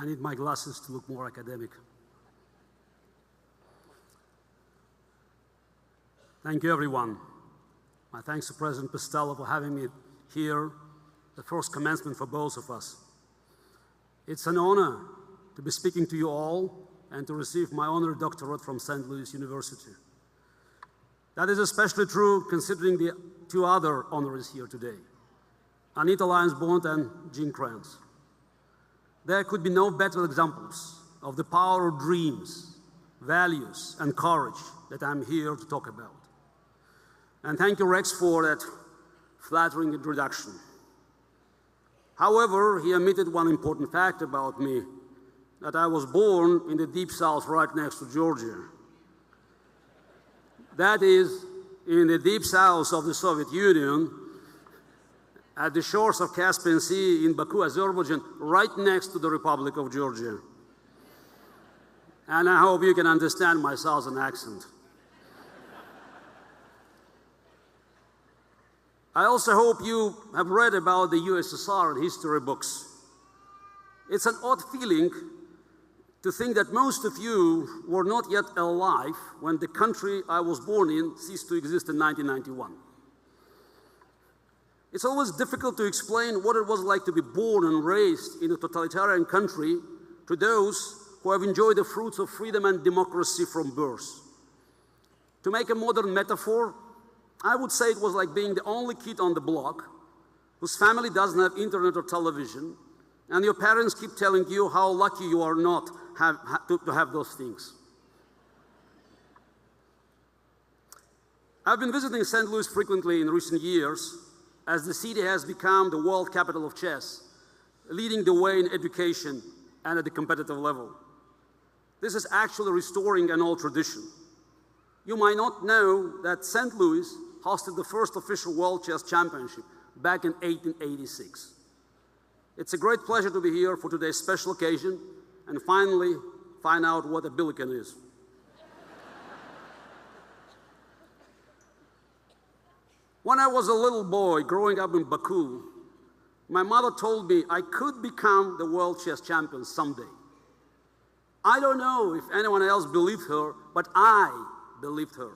I need my glasses to look more academic. Thank you, everyone. My thanks to President Pistello for having me here, the first commencement for both of us. It's an honor to be speaking to you all and to receive my honorary doctorate from St. Louis University. That is especially true considering the two other honorees here today, Anita Lyons-Bond and Jean Kranz. There could be no better examples of the power of dreams, values, and courage that I'm here to talk about. And thank you, Rex, for that flattering introduction. However, he omitted one important fact about me, that I was born in the Deep South right next to Georgia. That is, in the Deep South of the Soviet Union, at the shores of Caspian Sea in Baku, Azerbaijan, right next to the Republic of Georgia. And I hope you can understand my southern accent. I also hope you have read about the USSR in history books. It's an odd feeling to think that most of you were not yet alive when the country I was born in ceased to exist in 1991. It's always difficult to explain what it was like to be born and raised in a totalitarian country to those who have enjoyed the fruits of freedom and democracy from birth. To make a modern metaphor, I would say it was like being the only kid on the block whose family doesn't have internet or television, and your parents keep telling you how lucky you are not to have those things. I've been visiting St. Louis frequently in recent years as the city has become the world capital of chess, leading the way in education and at the competitive level. This is actually restoring an old tradition. You might not know that St. Louis hosted the first official World Chess Championship back in 1886. It's a great pleasure to be here for today's special occasion and finally find out what a billiken is. When I was a little boy growing up in Baku, my mother told me I could become the world chess champion someday. I don't know if anyone else believed her, but I believed her.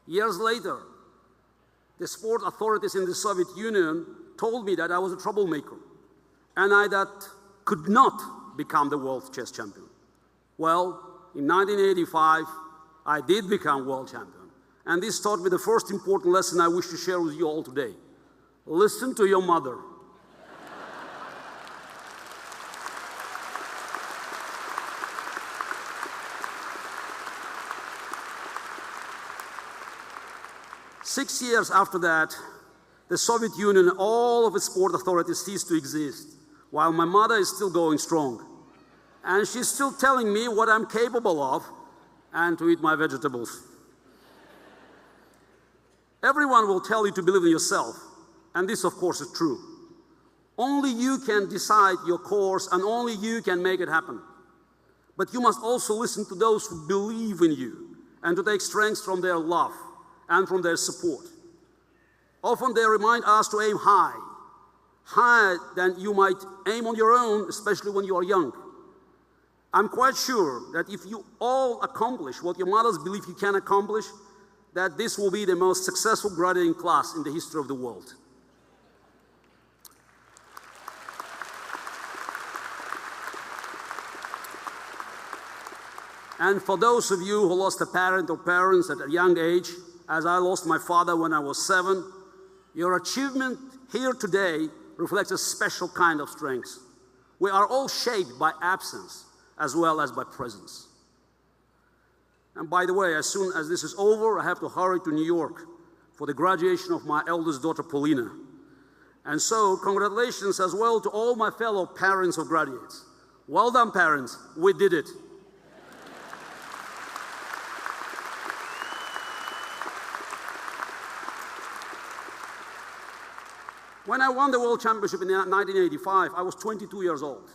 Years later, the sport authorities in the Soviet Union told me that I was a troublemaker and I that could not become the world chess champion. Well, in 1985, I did become world champion. And this taught me the first important lesson I wish to share with you all today. Listen to your mother. Six years after that, the Soviet Union and all of its sport authorities ceased to exist, while my mother is still going strong. And she's still telling me what I'm capable of and to eat my vegetables. Everyone will tell you to believe in yourself, and this, of course, is true. Only you can decide your course, and only you can make it happen. But you must also listen to those who believe in you and to take strength from their love and from their support. Often they remind us to aim high, higher than you might aim on your own, especially when you are young. I'm quite sure that if you all accomplish what your mothers believe you can accomplish, that this will be the most successful graduating class in the history of the world. And for those of you who lost a parent or parents at a young age, as I lost my father when I was 7, your achievement here today reflects a special kind of strength. We are all shaped by absence as well as by presence. And by the way, as soon as this is over, I have to hurry to New York for the graduation of my eldest daughter, Paulina. And so, congratulations as well to all my fellow parents of graduates. Well done, parents. We did it. When I won the World Championship in 1985, I was 22 years old.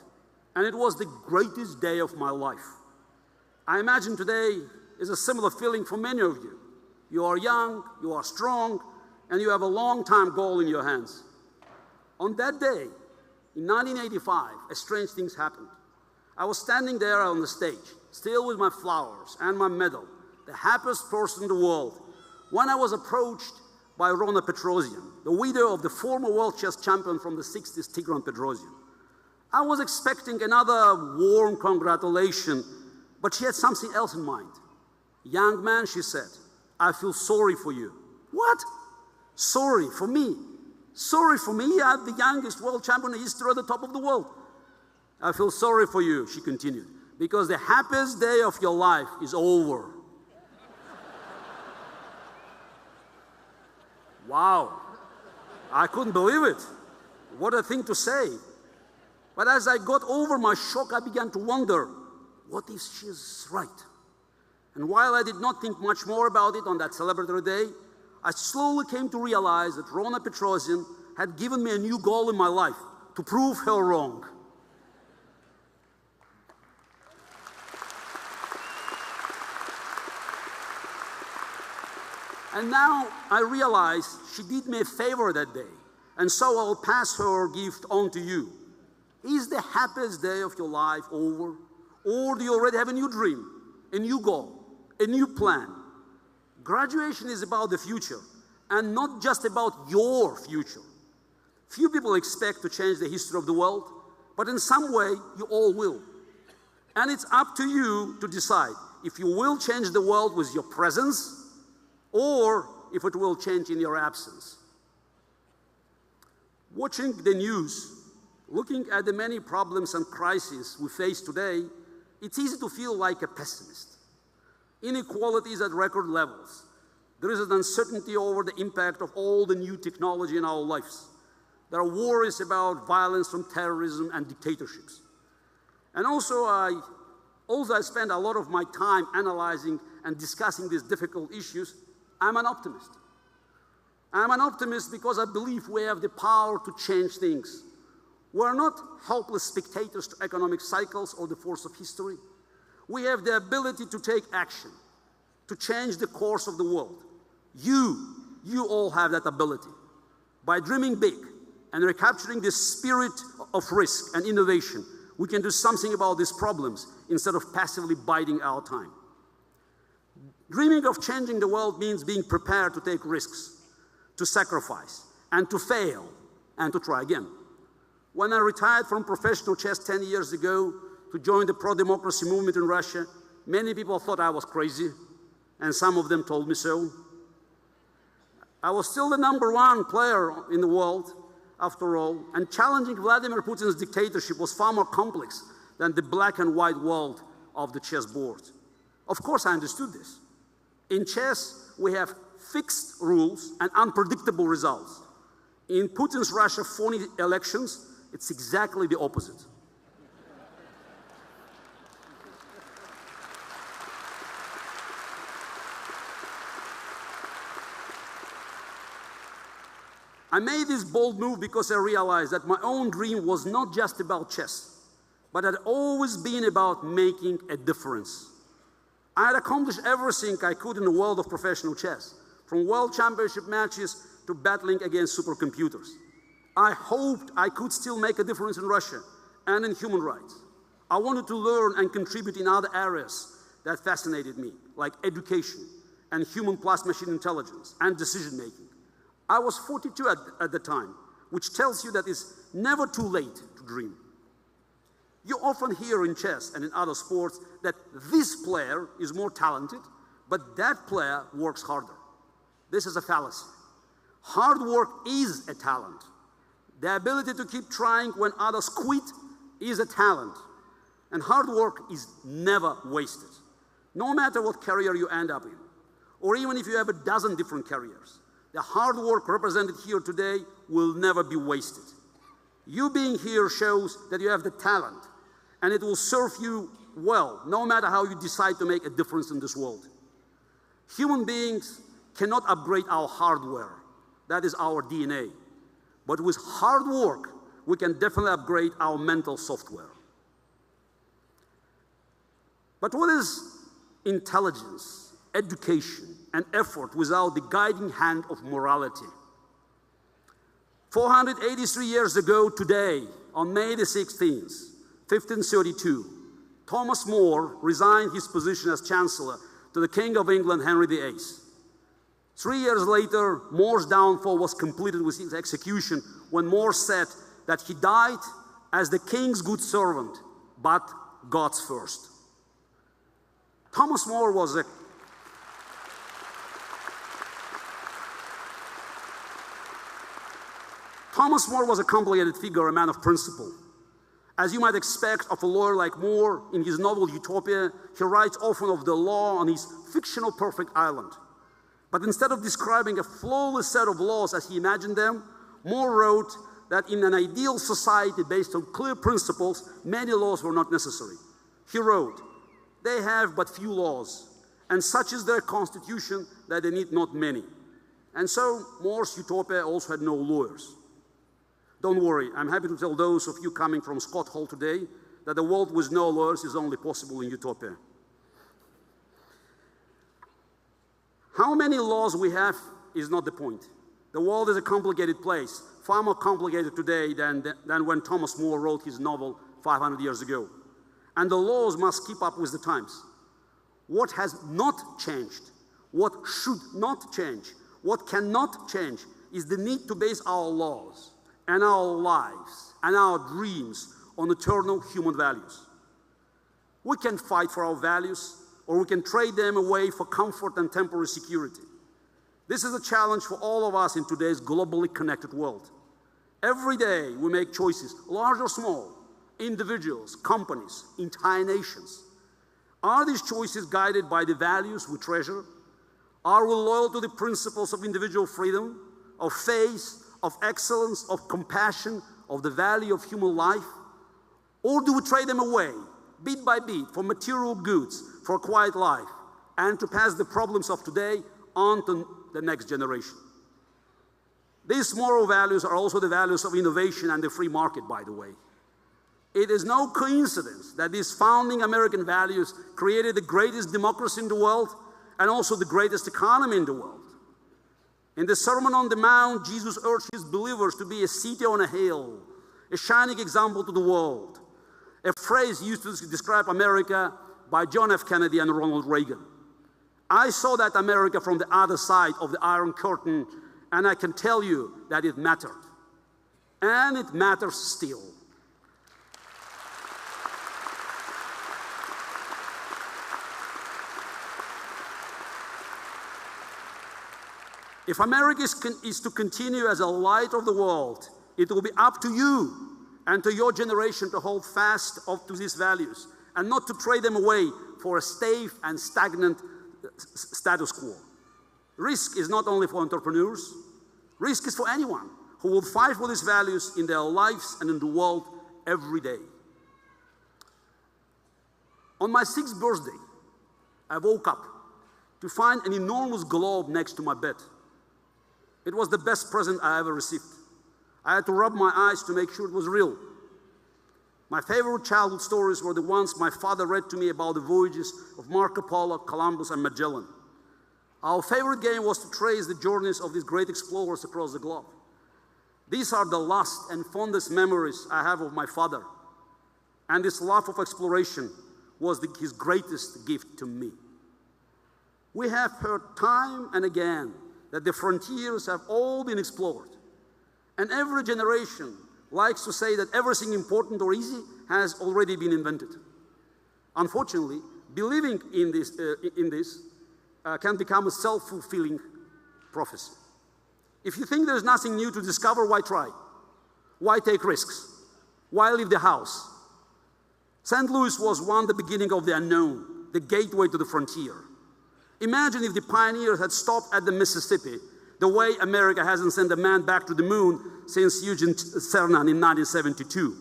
And it was the greatest day of my life. I imagine today is a similar feeling for many of you. You are young, you are strong, and you have a long-time goal in your hands. On that day, in 1985, strange things happened. I was standing there on the stage, still with my flowers and my medal, the happiest person in the world, when I was approached by Rona Petrosian, the widow of the former world chess champion from the 60s, Tigran Petrosian. I was expecting another warm congratulation, but she had something else in mind. "Young man," she said, "I feel sorry for you." What? Sorry for me? Sorry for me? I'm the youngest world champion in history at the top of the world. "I feel sorry for you," she continued, "because the happiest day of your life is over." Wow, I couldn't believe it. What a thing to say. But as I got over my shock, I began to wonder, what if she's right? And while I did not think much more about it on that celebratory day, I slowly came to realize that Rona Petrosian had given me a new goal in my life, to prove her wrong. And now I realize she did me a favor that day, and so I'll pass her gift on to you. Is the happiest day of your life over? Or do you already have a new dream, a new goal, a new plan? Graduation is about the future, and not just about your future. Few people expect to change the history of the world, but in some way, you all will. And it's up to you to decide if you will change the world with your presence, or if it will change in your absence. Watching the news, looking at the many problems and crises we face today, it's easy to feel like a pessimist. Inequality is at record levels. There is an uncertainty over the impact of all the new technology in our lives. There are worries about violence from terrorism and dictatorships. And also I spend a lot of my time analyzing and discussing these difficult issues. I'm an optimist. I'm an optimist because I believe we have the power to change things. We're not helpless spectators to economic cycles or the force of history. We have the ability to take action, to change the course of the world. You all have that ability. By dreaming big and recapturing the spirit of risk and innovation, we can do something about these problems instead of passively biding our time. Dreaming of changing the world means being prepared to take risks, to sacrifice, and to fail, and to try again. When I retired from professional chess 10 years ago to join the pro-democracy movement in Russia, many people thought I was crazy, and some of them told me so. I was still the #1 player in the world, after all, and challenging Vladimir Putin's dictatorship was far more complex than the black and white world of the chessboard. Of course, I understood this. In chess, we have fixed rules and unpredictable results. In Putin's Russia phony elections, it's exactly the opposite. I made this bold move because I realized that my own dream was not just about chess, but had always been about making a difference. I had accomplished everything I could in the world of professional chess, from world championship matches to battling against supercomputers. I hoped I could still make a difference in Russia and in human rights. I wanted to learn and contribute in other areas that fascinated me, like education and human plus machine intelligence and decision-making. I was 42 at the time, which tells you that it's never too late to dream. You often hear in chess and in other sports that this player is more talented, but that player works harder. This is a fallacy. Hard work is a talent. The ability to keep trying when others quit is a talent. And hard work is never wasted, no matter what career you end up in, or even if you have a dozen different careers. The hard work represented here today will never be wasted. You being here shows that you have the talent, and it will serve you well, no matter how you decide to make a difference in this world. Human beings cannot upgrade our hardware. That is our DNA. But with hard work, we can definitely upgrade our mental software. But what is intelligence, education, and effort without the guiding hand of morality? 483 years ago today, on May the 16th, 1532, Thomas More resigned his position as Chancellor to the King of England, Henry VIII. 3 years later, More's downfall was completed with his execution when More said that he died as the King's good servant, but God's first. Thomas More was a complicated figure, a man of principle. As you might expect of a lawyer like More, in his novel Utopia, he writes often of the law on his fictional perfect island. But instead of describing a flawless set of laws as he imagined them, More wrote that in an ideal society based on clear principles, many laws were not necessary. He wrote, "They have but few laws, and such is their constitution that they need not many." And so More's Utopia also had no lawyers. Don't worry, I'm happy to tell those of you coming from Scott Hall today that a world with no lawyers is only possible in Utopia. How many laws we have is not the point. The world is a complicated place, far more complicated today than when Thomas More wrote his novel 500 years ago. And the laws must keep up with the times. What has not changed, what should not change, what cannot change is the need to base our laws and our lives and our dreams on eternal human values. We can fight for our values, or we can trade them away for comfort and temporary security. This is a challenge for all of us in today's globally connected world. Every day we make choices, large or small, individuals, companies, entire nations. Are these choices guided by the values we treasure? Are we loyal to the principles of individual freedom, of faith, of excellence, of compassion, of the value of human life? Or do we trade them away, bit by bit, for material goods, for a quiet life, and to pass the problems of today on to the next generation? These moral values are also the values of innovation and the free market, by the way. It is no coincidence that these founding American values created the greatest democracy in the world and also the greatest economy in the world. In the Sermon on the Mount, Jesus urged his believers to be a city on a hill, a shining example to the world, a phrase used to describe America by John F. Kennedy and Ronald Reagan. I saw that America from the other side of the Iron Curtain, and I can tell you that it mattered. And it matters still. If America is to continue as a light of the world, it will be up to you and to your generation to hold fast to these values and not to trade them away for a safe and stagnant status quo. Risk is not only for entrepreneurs, risk is for anyone who will fight for these values in their lives and in the world every day. On my 6th birthday, I woke up to find an enormous globe next to my bed. It was the best present I ever received. I had to rub my eyes to make sure it was real. My favorite childhood stories were the ones my father read to me about the voyages of Marco Polo, Columbus, and Magellan. Our favorite game was to trace the journeys of these great explorers across the globe. These are the last and fondest memories I have of my father. And this love of exploration was his greatest gift to me. We have heard time and again that the frontiers have all been explored. And every generation likes to say that everything important or easy has already been invented. Unfortunately, believing in this can become a self-fulfilling prophecy. If you think there's nothing new to discover, why try? Why take risks? Why leave the house? St. Louis was the beginning of the unknown, the gateway to the frontier. Imagine if the pioneers had stopped at the Mississippi, the way America hasn't sent a man back to the moon since Eugene Cernan in 1972.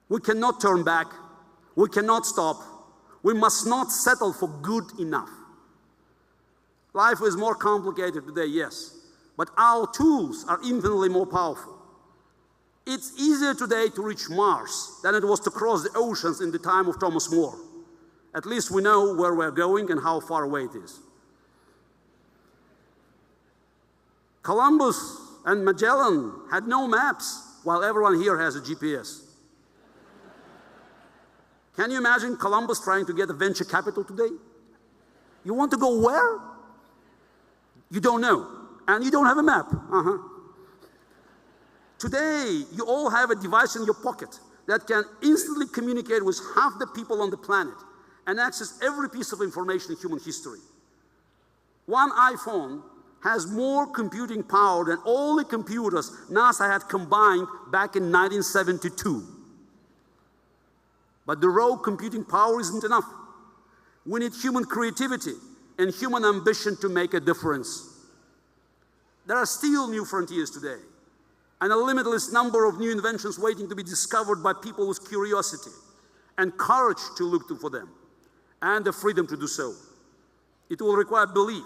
We cannot turn back. We cannot stop. We must not settle for good enough. Life is more complicated today, yes, but our tools are infinitely more powerful. It's easier today to reach Mars than it was to cross the oceans in the time of Thomas More. At least we know where we're going and how far away it is. Columbus and Magellan had no maps, while everyone here has a GPS. Can you imagine Columbus trying to get a venture capital today? You want to go where? You don't know. And you don't have a map. Today, you all have a device in your pocket that can instantly communicate with half the people on the planet and access every piece of information in human history. One iPhone has more computing power than all the computers NASA had combined back in 1972. But the raw computing power isn't enough. We need human creativity and human ambition to make a difference. There are still new frontiers today, and a limitless number of new inventions waiting to be discovered by people with curiosity and courage to look for them, and the freedom to do so. It will require belief,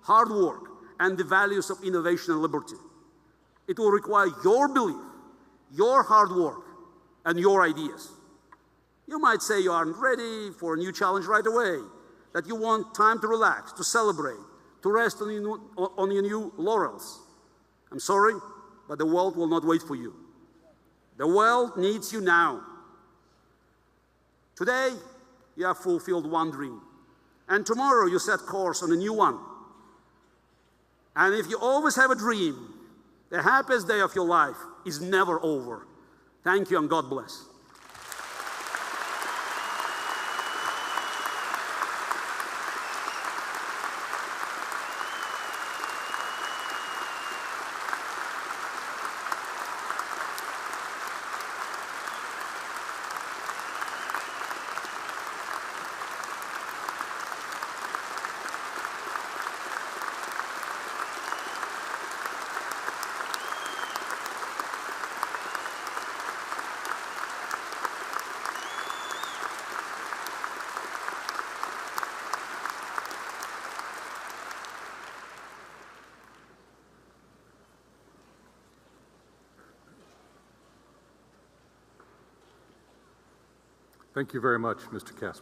hard work, and the values of innovation and liberty. It will require your belief, your hard work, and your ideas. You might say you aren't ready for a new challenge right away, that you want time to relax, to celebrate, to rest on your new laurels. I'm sorry, but the world will not wait for you. The world needs you now. Today, you have fulfilled one dream, and tomorrow you set course on a new one. And if you always have a dream, the happiest day of your life is never over. Thank you and God bless. Thank you very much, Mr. Kasparov.